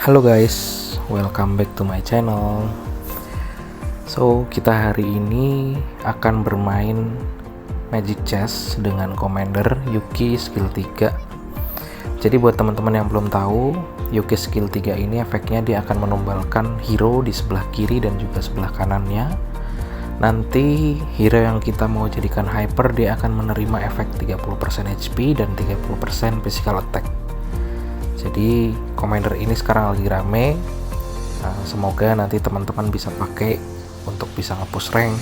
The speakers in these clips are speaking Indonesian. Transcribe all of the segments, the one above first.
Halo guys, welcome back to my channel. So, kita hari ini akan bermain Magic Chess dengan Commander Yuki skill 3. Jadi buat teman-teman yang belum tahu, Yuki skill 3 ini efeknya dia akan menumbalkan hero di sebelah kiri dan juga sebelah kanannya. Nanti hero yang kita mau jadikan hyper dia akan menerima efek 30% HP dan 30% physical attack. Jadi Commander ini sekarang lagi rame. Semoga nanti teman-teman bisa pakai untuk bisa nge-push rank,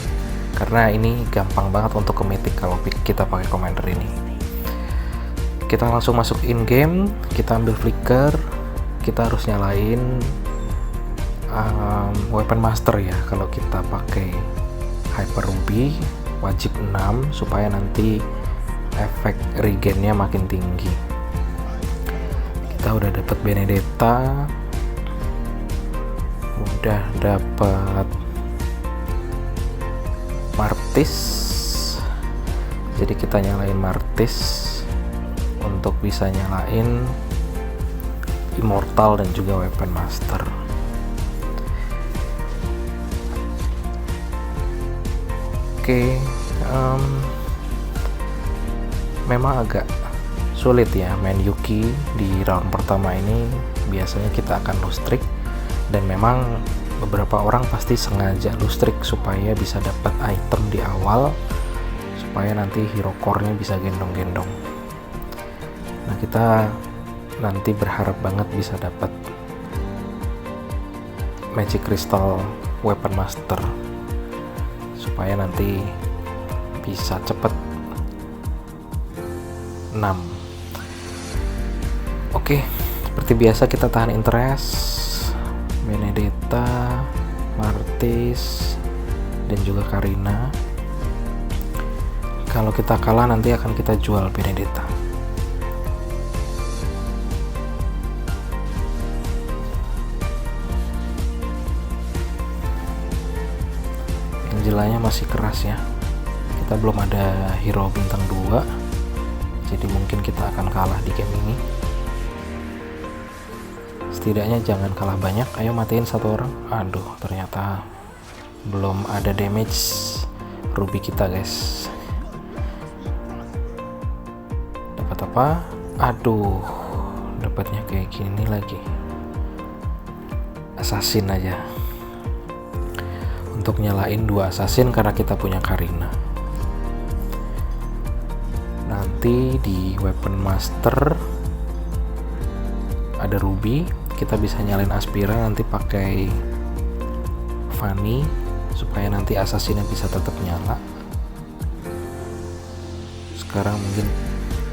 karena ini gampang banget untuk ke mythic kalau kita pakai Commander ini. Kita langsung masuk in game, kita ambil flicker, kita harus nyalain weapon master ya. Kalau kita pakai hyper ruby wajib 6 supaya nanti efek regainnya makin tinggi. Kita udah dapat Benedetta, udah dapat Martis, jadi kita nyalain Martis untuk bisa nyalain Immortal dan juga Weapon Master. Oke, memang agak sulit ya main Yuki di round pertama ini. Biasanya kita akan lose streak, dan memang beberapa orang pasti sengaja lose streak supaya bisa dapat item di awal, supaya nanti hero core-nya bisa gendong-gendong. Nah, kita nanti berharap banget bisa dapat Magic Crystal Weapon Master supaya nanti bisa cepet 6. Oke, seperti biasa kita tahan interest, Benedetta, Martis, dan juga Karina. Kalau kita kalah nanti akan kita jual Benedetta. Angelanya masih keras ya. Kita belum ada hero bintang 2, jadi mungkin kita akan kalah di game ini. Setidaknya jangan kalah banyak. Ayo matiin satu orang. Aduh, ternyata belum ada damage ruby kita guys. Dapat apa? Aduh, dapatnya kayak gini lagi. Assassin aja. Untuk nyalain 2 assassin karena kita punya Karina. Nanti di weapon master ada ruby, kita bisa nyalain aspira nanti pakai Fanny supaya nanti assassinnya bisa tetap nyala. Sekarang mungkin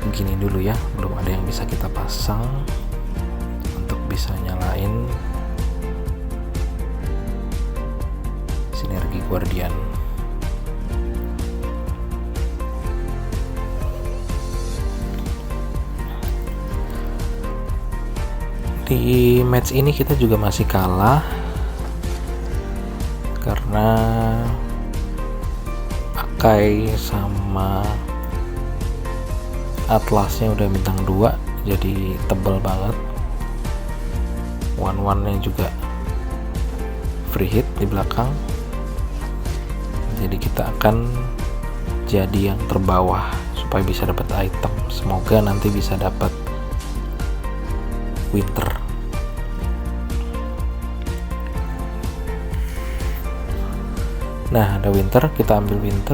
begini dulu ya, belum ada yang bisa kita pasang untuk bisa nyalain sinergi guardian. Di match ini kita juga masih kalah karena Akai sama Atlasnya udah bintang 2, jadi tebal banget. One-one-nya juga free hit di belakang, jadi kita akan jadi yang terbawah supaya bisa dapat item. Semoga nanti bisa dapat Winter. Nah, ada Winter, kita ambil Winter.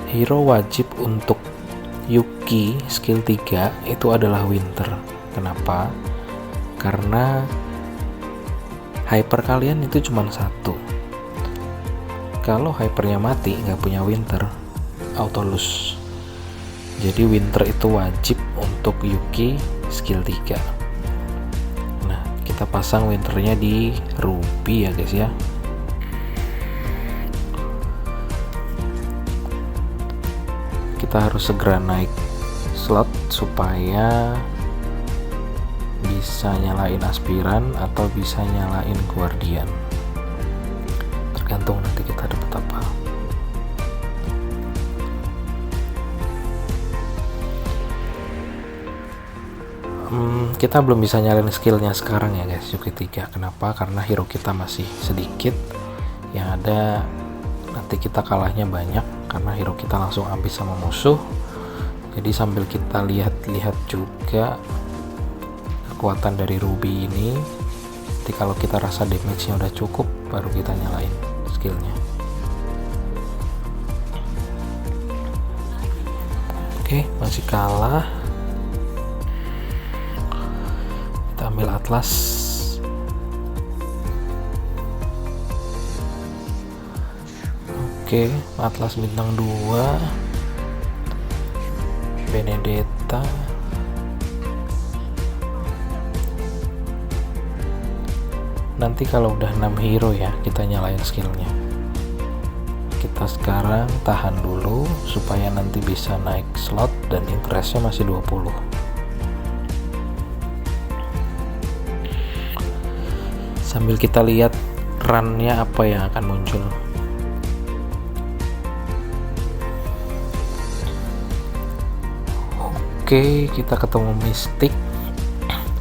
Hero wajib untuk Yuki skill 3 itu adalah Winter. Kenapa? Karena hyper kalian itu cuma 1. Kalau hypernya mati nggak punya Winter, auto lose. Jadi Winter itu wajib untuk Yuki skill 3. Nah, kita pasang Winternya di ruby ya guys ya. Kita harus segera naik slot supaya bisa nyalain aspiran atau bisa nyalain guardian, tergantung nanti kita dapat apa. kita belum bisa nyalain skillnya sekarang ya guys, Yuki 3. Kenapa? Karena hero kita masih sedikit, yang ada nanti kita kalahnya banyak karena hero kita langsung habis sama musuh. Jadi sambil kita lihat-lihat juga kekuatan dari Ruby ini, nanti kalau kita rasa damage-nya udah cukup baru kita nyalain skillnya. Oke, masih kalah. Kita ambil Atlas. Oke, Atlas bintang 2. Benedetta. Nanti kalau udah 6 hero ya, kita nyalain skillnya. Kita sekarang tahan dulu supaya nanti bisa naik slot dan interestnya masih 20. Sambil kita lihat runnya apa yang akan muncul. Oke, kita ketemu Mystic.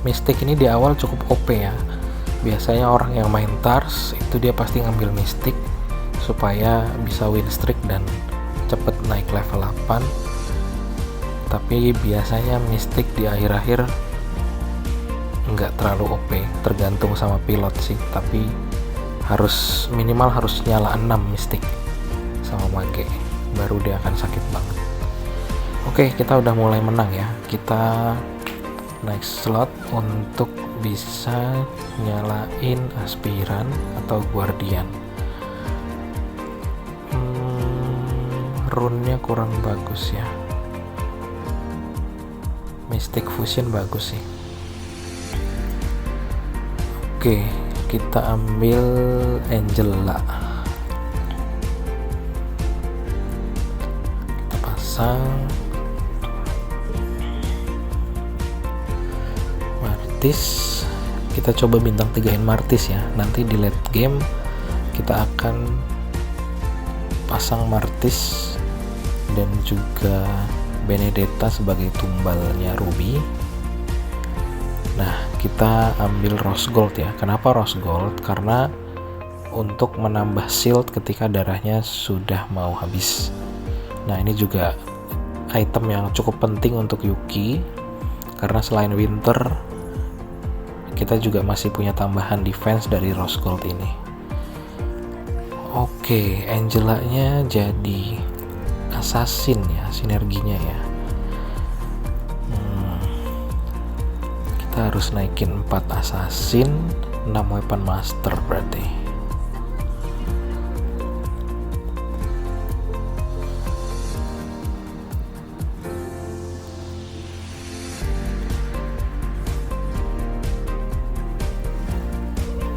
Mystic ini di awal cukup OP ya. Biasanya orang yang main Tars itu dia pasti ngambil Mystic supaya bisa win streak dan cepet naik level 8. Tapi biasanya Mystic di akhir-akhir nggak terlalu OP, tergantung sama pilot sih. Tapi minimal harus nyala 6 Mystic sama Mage, baru dia akan sakit banget. Oke, kita udah mulai menang ya. Kita naik slot untuk bisa nyalain Aspiran atau Guardian. Rune-nya kurang bagus ya. Mystic Fusion bagus sih. Oke, kita ambil Angela. Kita pasang Martis. Kita coba bintang 3-in Martis ya. Nanti di late game kita akan pasang Martis dan juga Benedetta sebagai tumbalnya Ruby. Nah, kita ambil Rose Gold ya. Kenapa Rose Gold? Karena untuk menambah shield ketika darahnya sudah mau habis. Nah, ini juga item yang cukup penting untuk Yuki, karena selain Winter kita juga masih punya tambahan defense dari Rose Gold ini. Oke, Angela-nya jadi assassin ya, sinerginya ya. Kita harus naikin 4 assassin, 6 weapon master berarti.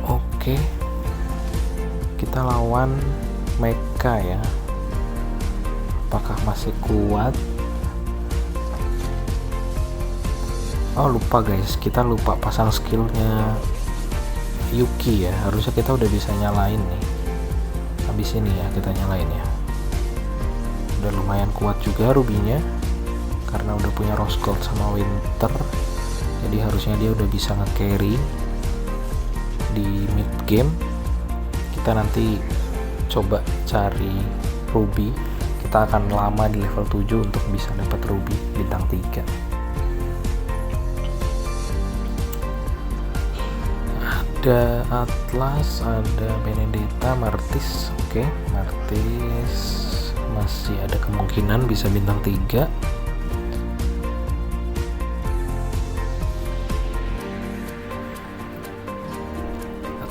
Oke, kita lawan Mecha ya. Apakah masih kuat? Oh, lupa guys, kita lupa pasang skillnya Yuki ya. Harusnya kita udah bisa nyalain nih. Habis ini ya kita nyalain ya. Udah lumayan kuat juga Ruby-nya, karena udah punya Rose Gold sama Winter. Jadi harusnya dia udah bisa nge-carry di mid game. Kita nanti coba cari Ruby. Kita akan lama di level 7 untuk bisa dapat Ruby bintang 3. Ada Atlas, ada Benedetta, Martis. Oke, Martis masih ada kemungkinan bisa bintang 3.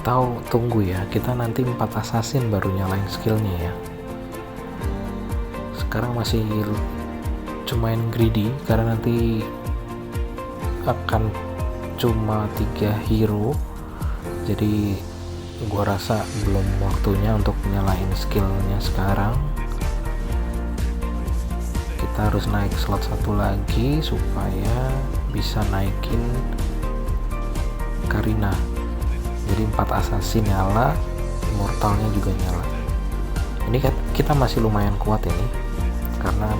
Atau tunggu ya, kita nanti 4 assassin baru nyalain skillnya ya. Sekarang masih cumain greedy karena nanti akan cuma 3 hero. Jadi gua rasa belum waktunya untuk nyalain skillnya sekarang. Kita harus naik slot 1 lagi supaya bisa naikin Karina. Jadi 4 assassin nyala, immortalnya juga nyala. Ini kan kita masih lumayan kuat ini, karena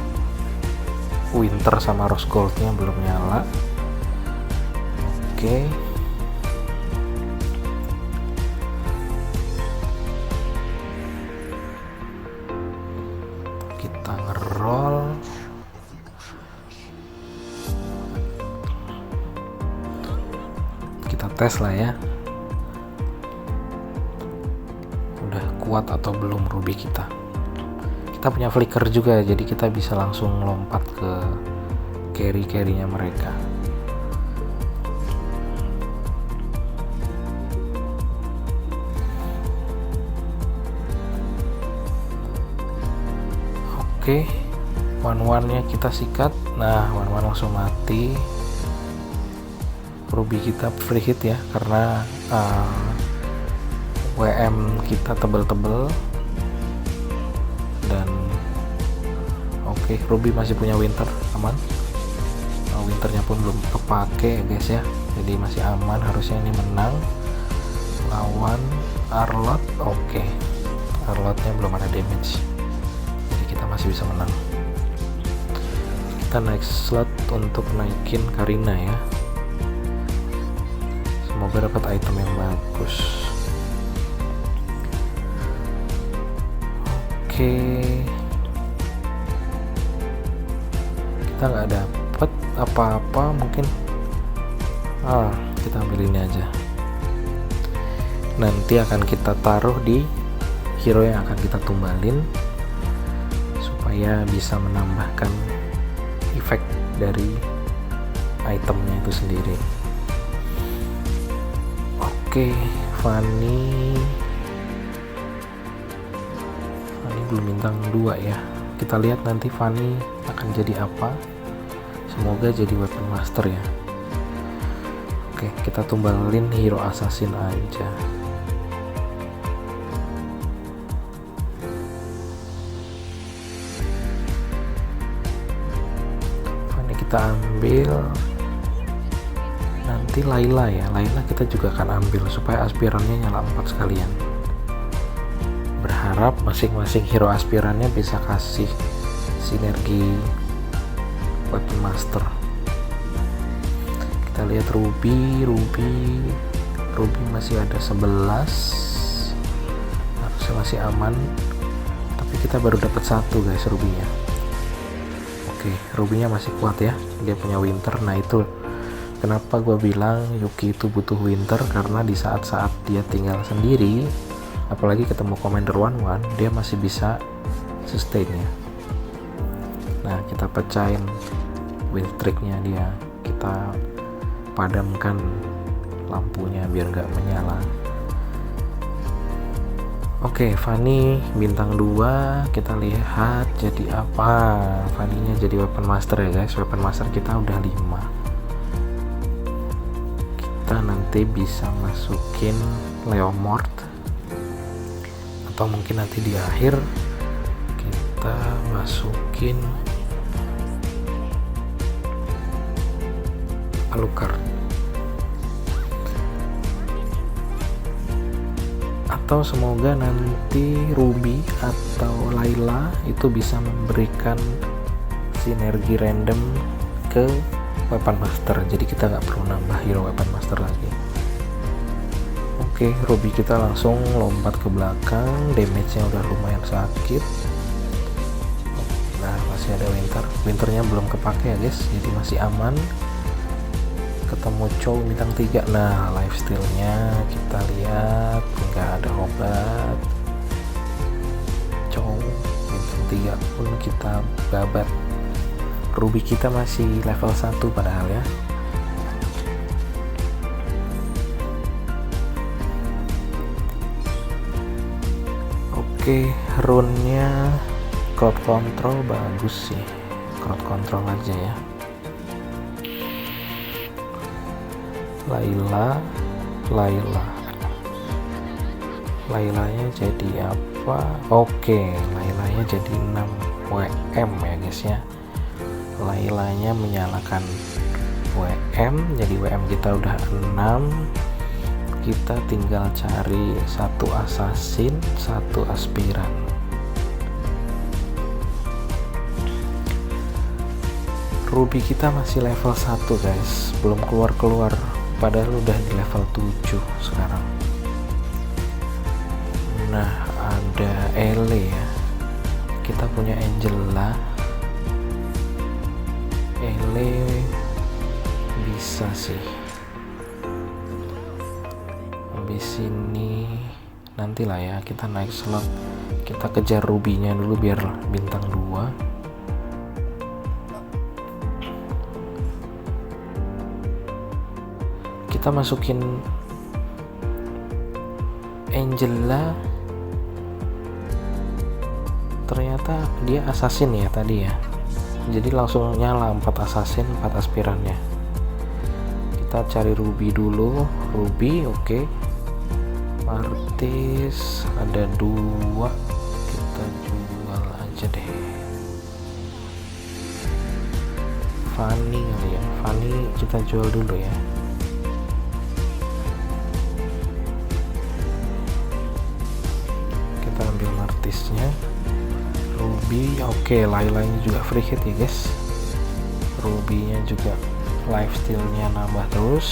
Winter sama Rose Goldnya belum nyala. Oke. Kita ngerol. Kita tes lah ya. Udah kuat atau belum ruby kita. Kita punya flicker juga, jadi kita bisa langsung lompat ke carry-carrynya mereka. Oke, one-one-nya kita sikat. Nah, one-one langsung mati. Ruby kita free hit ya, karena WM kita tebel-tebel. Dan oke, Ruby masih punya winter, aman. Winternya pun belum kepake ya guys ya, jadi masih aman. Harusnya ini menang lawan Arlot. Oke, Arlotnya belum ada damage, jadi kita masih bisa menang. Kita naik slot untuk naikin Karina ya, semoga dapat item yang bagus. Oke, kita nggak dapet apa-apa, mungkin kita ambil ini aja. Nanti akan kita taruh di hero yang akan kita tumbalin supaya bisa menambahkan efek dari itemnya itu sendiri. Oke, Fanny belum bintang 2 ya. Kita lihat nanti Fanny akan jadi apa. Semoga jadi weapon master ya. Oke, kita tumbalin hero assassin aja. Fanny kita ambil. Nanti Layla ya. Layla kita juga akan ambil supaya aspirannya nyala 4 sekalian. Berharap masing-masing hero aspirannya bisa kasih sinergi weapon master. Kita lihat Ruby masih ada 11, harusnya masih aman, tapi kita baru dapat 1 guys Ruby-nya. Oke, Ruby-nya masih kuat ya, dia punya winter. Nah itu kenapa gue bilang Yuki itu butuh winter, karena di saat-saat dia tinggal sendiri, apalagi ketemu commander 1-1, dia masih bisa sustain ya. Nah, kita pecahin wheel tricknya dia, kita padamkan lampunya biar nggak menyala. Oke, Fanny bintang 2, kita lihat jadi apa. Fanny-nya jadi weapon master ya guys. Weapon master kita udah 5. Kita nanti bisa masukin Leomord, atau mungkin nanti di akhir kita masukin Alucard, atau semoga nanti Ruby atau Layla itu bisa memberikan sinergi random ke weapon master, jadi kita nggak perlu nambah hero weapon master lagi. Oke, Ruby kita langsung lompat ke belakang, damage-nya udah lumayan sakit. Nah, masih ada winternya belum kepake ya guys, jadi masih aman. Ketemu Chow bintang 3. Nah, lifesteal-nya kita lihat nggak ada obat. Chow bintang 3 pun kita babat. Ruby kita masih level 1 padahal ya. Oke, rune-nya crowd control bagus sih. Crowd control aja ya. Lailanya jadi apa? Oke, Lailanya jadi 6 WM ya guys ya. Lailanya menyalakan WM, jadi WM kita udah 6. Kita tinggal cari 1 assassin, 1 aspiran. Ruby kita masih level 1 guys, belum keluar-keluar padahal udah di level 7 sekarang. Nah, ada Ele ya, kita punya Angela. Ele bisa sih. Habis ini nantilah ya, kita naik slot, kita kejar rubinya dulu biar bintang 2. Kita masukin Angela, ternyata dia assassin ya tadi ya, jadi langsung nyala 4 assassin 4 aspirannya. Kita cari ruby dulu. Ruby oke. Martis ada 2, kita jual aja deh. Fanny kali ya, Fanny kita jual dulu ya. Kita ambil Martisnya. Ruby oke, Lailanya juga free hit ya guys. Rubynya juga lifesteal-nya nambah terus.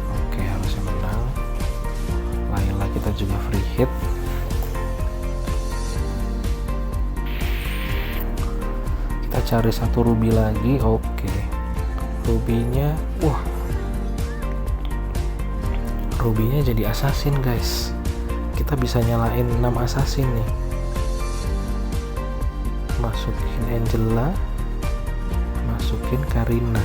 Oke, harusnya menang. Laila kita juga free hit. Kita cari 1 ruby lagi. Oke, rubynya rubynya jadi assassin guys. Kita bisa nyalain 6 assassin nih. Masukin Angela, masukin Karina.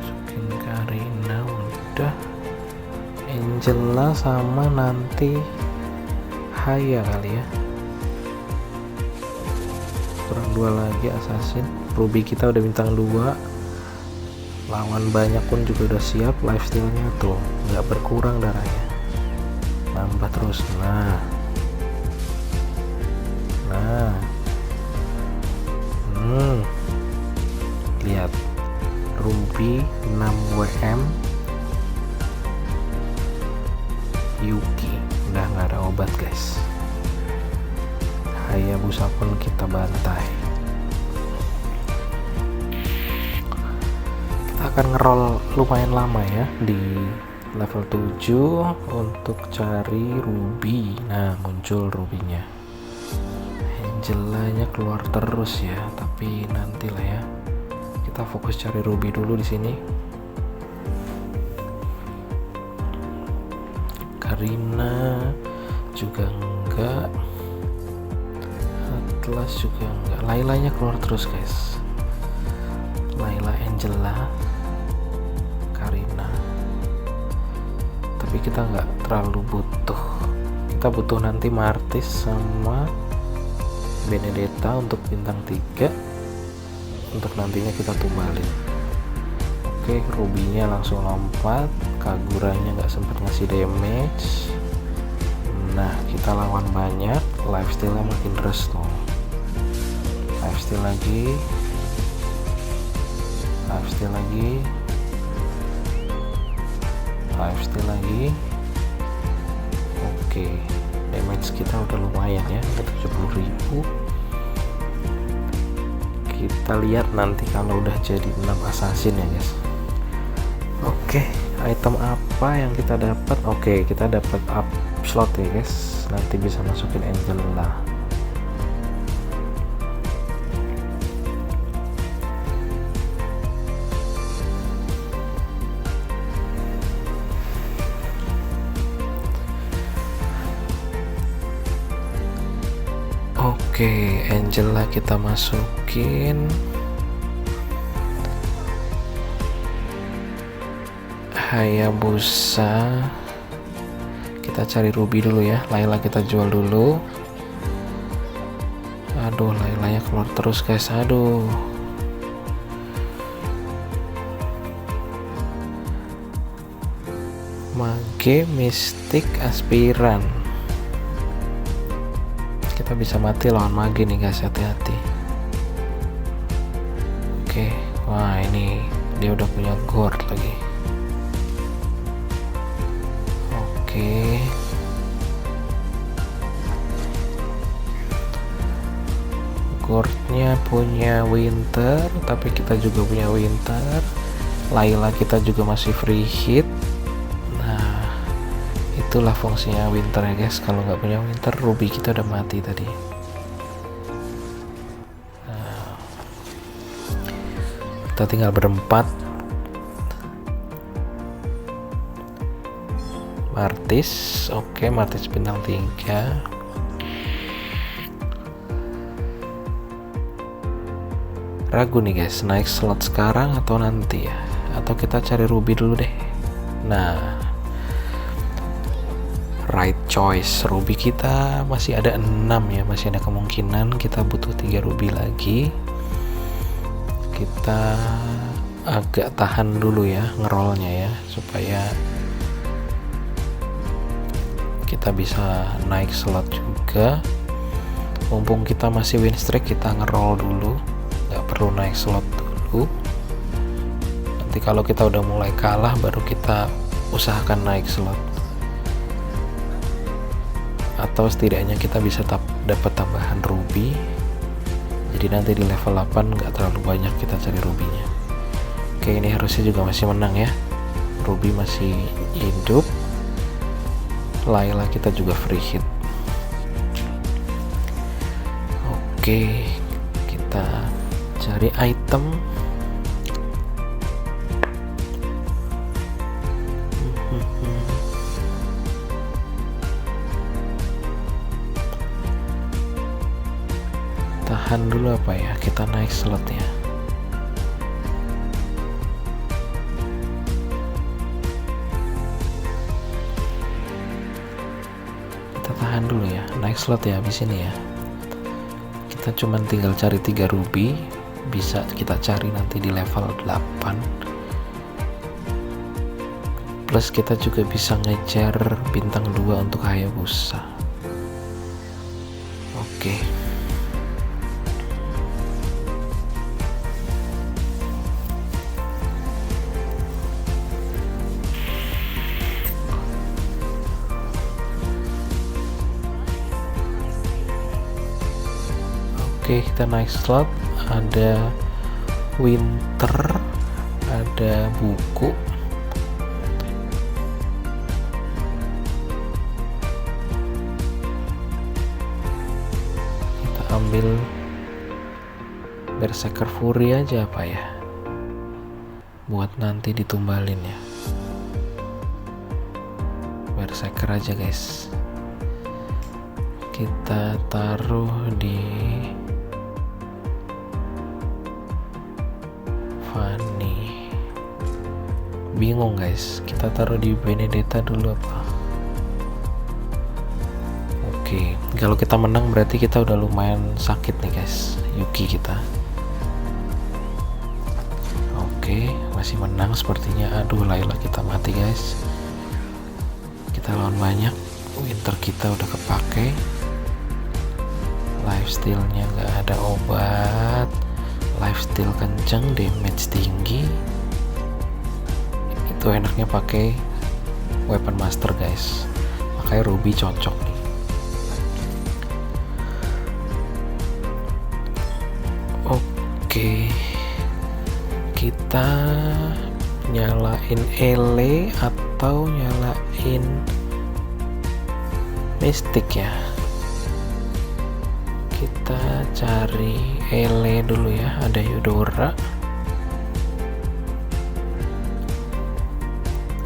Masukin Karina udah. Angela sama nanti Haya kali ya. Kurang 2 lagi assassin. Ruby kita udah bintang 2. Lawan banyak pun juga udah siap. Lifesteal-nya tuh nggak berkurang darahnya, nambah terus. Nah lihat, Ruby 6 WM, Yuki udah nggak ada obat guys. Hayabusa pun kita bantai. Kita akan ngeroll lumayan lama ya di level 7 untuk cari ruby. Nah, muncul rubinya. Angelanya keluar terus ya, tapi nantilah ya. Kita fokus cari ruby dulu di sini. Karina juga enggak, Atlas juga enggak. Lailanya keluar terus guys. Laila, Angela, Karina. Tapi kita nggak terlalu butuh. Kita butuh nanti Martis sama Benedetta untuk bintang 3. Untuk nantinya kita tumbalin. Oke, rubinya langsung lompat. Kaguranya nggak sempat ngasih damage. Nah, kita lawan banyak, lifesteal-nya makin terus tuh. Lifesteal lagi, lifesteal lagi, lifesteal lagi. Oke, damage kita udah lumayan ya, udah 70.000. Kita lihat nanti kalau udah jadi 6 assassin ya guys. Oke, item apa yang kita dapat? Oke, kita dapat up slot ya guys. Nanti bisa masukin Angela. Oke, Angela kita masukin. Hayabusa kita cari ruby dulu ya. Laila kita jual dulu. Aduh, Lailanya keluar terus guys. Aduh, mage mistik aspiran. Kita bisa mati lawan mage nih guys, hati-hati. Oke, Wah, ini dia udah punya gourd lagi. Oke. Gourdnya punya winter, tapi kita juga punya winter. Layla kita juga masih free hit. Nah, itulah fungsinya winter ya guys. Kalau nggak punya winter, ruby kita udah mati tadi. Nah, kita tinggal berempat. Martis, oke, Martis bintang 3. Ragu nih guys, naik slot sekarang atau nanti ya, atau kita cari ruby dulu deh. Nah, right choice, ruby kita masih ada 6 ya, masih ada kemungkinan kita butuh 3 ruby lagi. Kita agak tahan dulu ya ngerollnya ya, supaya kita bisa naik slot juga. Mumpung kita masih win streak, kita ngeroll dulu, nggak perlu naik slot dulu. Nanti kalau kita udah mulai kalah baru kita usahakan naik slot, atau setidaknya kita bisa dapat tambahan ruby. Jadi nanti di level 8 nggak terlalu banyak kita cari rubinya. Oke, ini harusnya juga masih menang ya, ruby masih hidup. Layla kita juga free hit. Oke, kita cari item. Tahan dulu apa ya, kita naik slotnya. Kita tahan dulu ya, naik slot ya habis ini ya. Kita cuman tinggal cari 3 ruby, bisa kita cari nanti di level 8. Plus kita juga bisa ngejar bintang 2 untuk Hayabusa. Oke. Oke, kita naik slot. Ada winter, ada buku, kita ambil Berserker Fury aja apa ya, buat nanti ditumbalin ya. Berserker aja guys, kita taruh di Fanny. Bingung guys, kita taruh di Benedetta dulu apa? Oke, kalau kita menang berarti kita udah lumayan sakit nih guys, Yuki kita. Oke, masih menang sepertinya. Aduh, Layla kita mati guys. Kita lawan banyak, winter kita udah kepake, lifesteal-nya nggak ada obat. Lifesteal kenceng, damage tinggi. Itu enaknya pakai weapon master guys, makanya ruby cocok nih. Oke, kita nyalain ele atau nyalain mystic ya. Kita cari ele dulu ya, ada Eudora.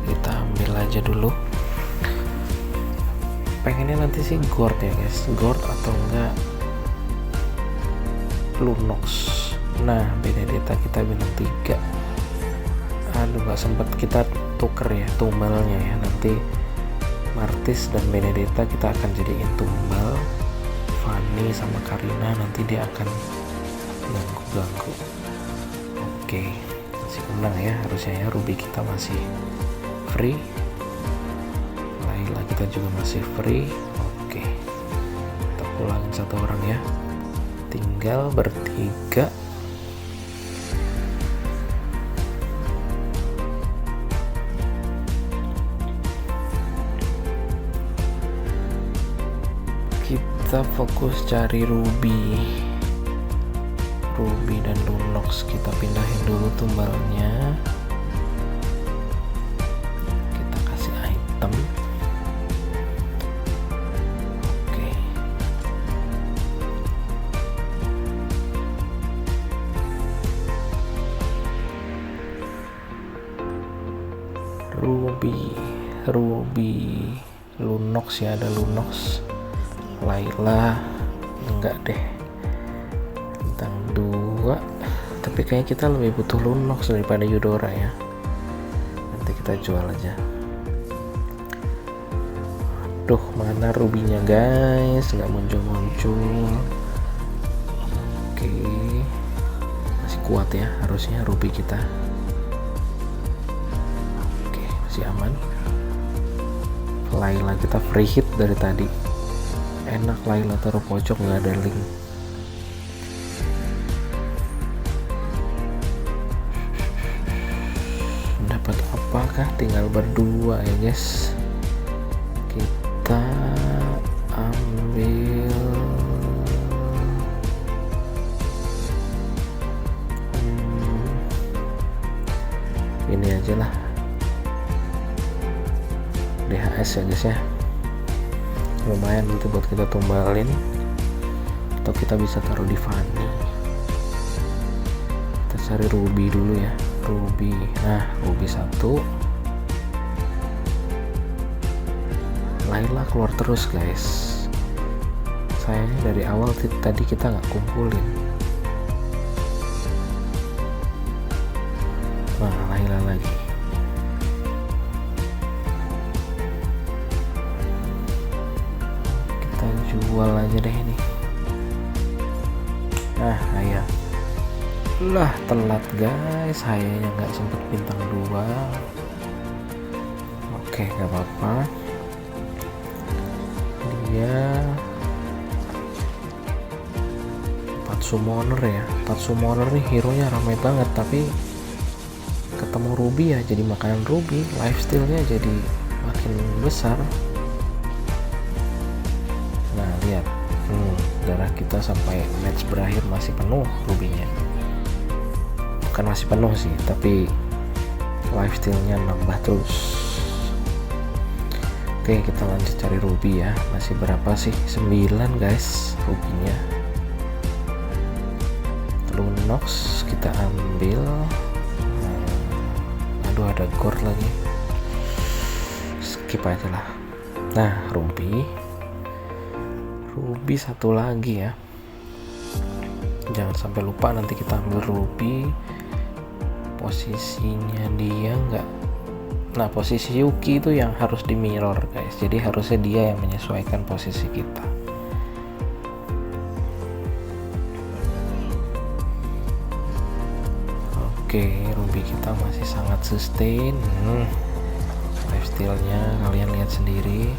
Kita ambil aja dulu. Pengennya nanti sih gourd ya guys, gourd atau enggak Lunox. Nah, Benedetta kita bintang 3. Aduh, gak sempet kita tuker ya tumbalnya ya. Nanti Martis dan Benedetta kita akan jadiin tumbal. Fanny sama Karina nanti dia akan ganggu-ganggu. Oke, masih menang ya harusnya ya. Ruby kita masih free, Layla kita juga masih free. Oke, kita pulangin 1 orang ya, tinggal bertiga. kita fokus cari ruby dan lunox. Kita pindahin dulu tumbalnya, kita kasih item. Oke, ruby lunox ya, ada lunox. Layla enggak deh, bintang 2, tapi kayaknya kita lebih butuh lunox daripada Eudora ya. Nanti kita jual aja. Aduh, mana rubinya guys, nggak muncul. Oke, masih kuat ya harusnya ruby kita. Oke, masih aman. Layla kita free hit dari tadi. Enak Layla taruh pojok, nggak ada link. Dapat apakah? Tinggal berdua ya guys. Kita ambil ini aja lah, DHS ya guys ya. Lumayan gitu buat kita tumbalin, atau kita bisa taruh di Fanny. Kita cari ruby dulu ya, ruby. Nah, ruby 1. Layla keluar terus guys, sayangnya dari awal tadi kita nggak kumpulin. Nah, Layla lagi. Jual aja deh ini. Nah, ayah lah telat guys, hayanya nggak sempet bintang 2. Oke, nggak apa-apa. Dia 4 summoner ya, 4 summoner nih, hero nya ramai banget, tapi ketemu ruby ya jadi makanan ruby, lifesteal-nya jadi makin besar. Nah, lihat, darah kita sampai match berakhir masih penuh rubinya. Bukan masih penuh sih, tapi lifesteal-nya nambah terus. Oke, kita lanjut cari ruby ya. Masih berapa sih? 9 guys rubinya. Lunox kita ambil. Aduh, ada gold lagi. Skip aja lah. Nah, ruby 1 lagi ya, jangan sampai lupa nanti kita ambil ruby. Posisinya dia enggak, nah posisi Yuki itu yang harus di mirror guys, jadi harusnya dia yang menyesuaikan posisi kita. Oke, ruby kita masih sangat sustain. Lifesteal-nya kalian lihat sendiri,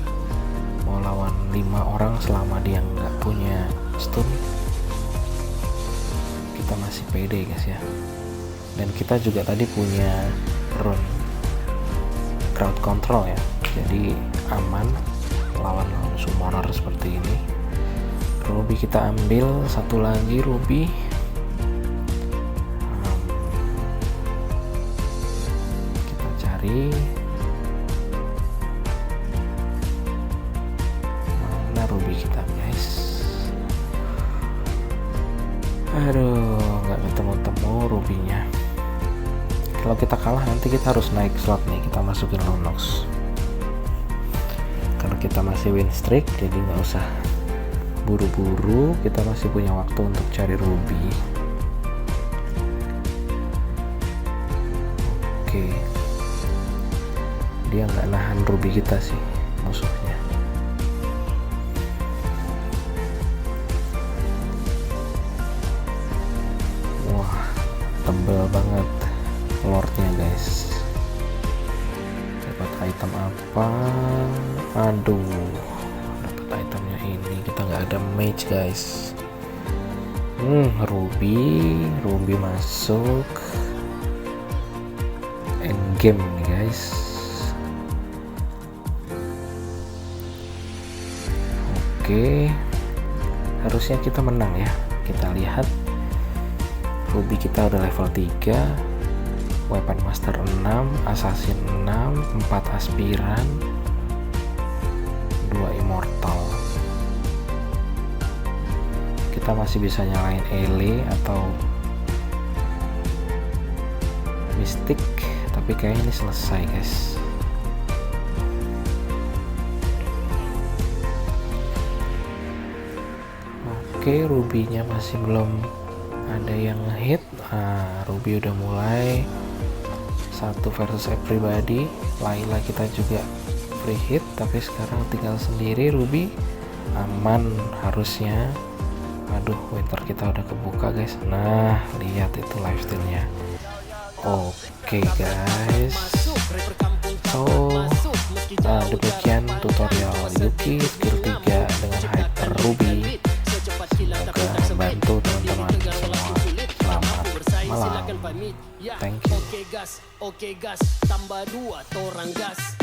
mau lawan 5 orang selama dia nggak punya stun, kita masih pede guys ya. Dan kita juga tadi punya rune crowd control ya, jadi aman lawan summoner seperti ini. Ruby kita ambil 1 lagi ruby. Kita cari ruby kita guys. Aduh, nggak ketemu rubinya. Kalau kita kalah nanti kita harus naik slot nih, kita masukin lunox. Karena kita masih win streak, jadi nggak usah buru-buru, kita masih punya waktu untuk cari ruby. Oke, dia nggak nahan ruby kita sih musuhnya. Tebel banget lordnya guys. Dapat item apa? Aduh, dapat itemnya ini. Kita nggak ada mage guys. Ruby masuk endgame nih guys. Oke, harusnya kita menang ya. Kita lihat Ruby kita udah level 3, Weapon Master 6, Assassin 6, 4 Aspiran, 2 Immortal. Kita masih bisa nyalain Ele atau Mystic, tapi kayaknya ini selesai guys. Oke, Ruby-nya masih belum ada yang hit. Ruby udah mulai 1 versus everybody. Layla kita juga free hit, tapi sekarang tinggal sendiri. Ruby aman harusnya. Aduh, Winter kita udah kebuka guys. Nah, lihat itu lifesteal-nya. Oke guys, so demikian tutorial Yuki skill 3 dengan Hyper Ruby. Semoga membantu teman-teman semua. Selamat malam, thank you. Oke gas, tambah 2 torang gas.